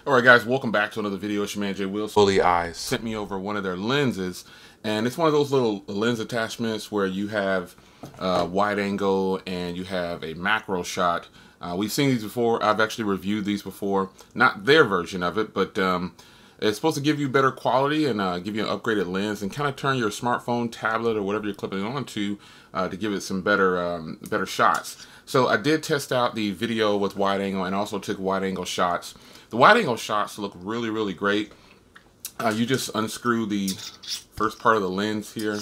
Alright guys, welcome back to another video. It's your man Jay Wilson. Fully eyes sent me over one of their lenses, and it's one of those little lens attachments where you have wide angle and you have a macro shot. We've seen these before. I've actually reviewed these before. Not their version of it, but it's supposed to give you better quality and give you an upgraded lens and kind of turn your smartphone, tablet, or whatever you're clipping onto to give it some better shots. So I did test out the video with wide angle and also took wide angle shots. The wide angle shots look really, really great. You just unscrew the first part of the lens here.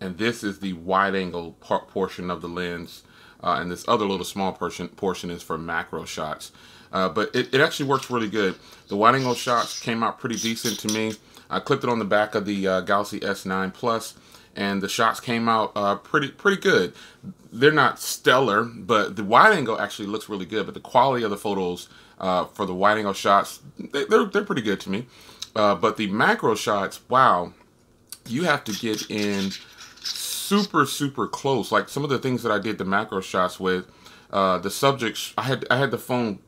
And this is the wide angle portion of the lens. And this other little small portion is for macro shots. But it actually works really good. The wide angle shots came out pretty decent to me. I clipped it on the back of the Galaxy S9 Plus, and the shots came out pretty good. They're not stellar, but the wide angle actually looks really good. But the quality of the photos for the wide angle shots, they're pretty good to me. But the macro shots, wow, you have to get in super close. Like some of the things that I did the macro shots with, the subjects, I had the phone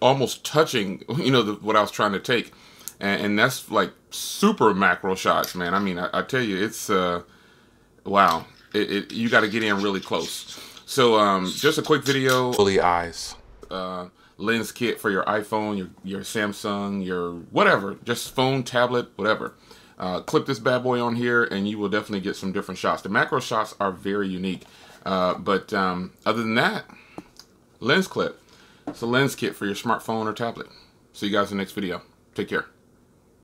almost touching, you know, what I was trying to take, and that's like super macro shots, man. I mean, I tell you, it's wow. You got to get in really close. So just a quick video. Fully eyes Lens kit for your iPhone, your Samsung, your whatever, just phone, tablet, whatever. Clip this bad boy on here and you will definitely get some different shots. The macro shots are very unique. But other than that, lens clip. It's a lens kit for your smartphone or tablet. See you guys in the next video. Take care.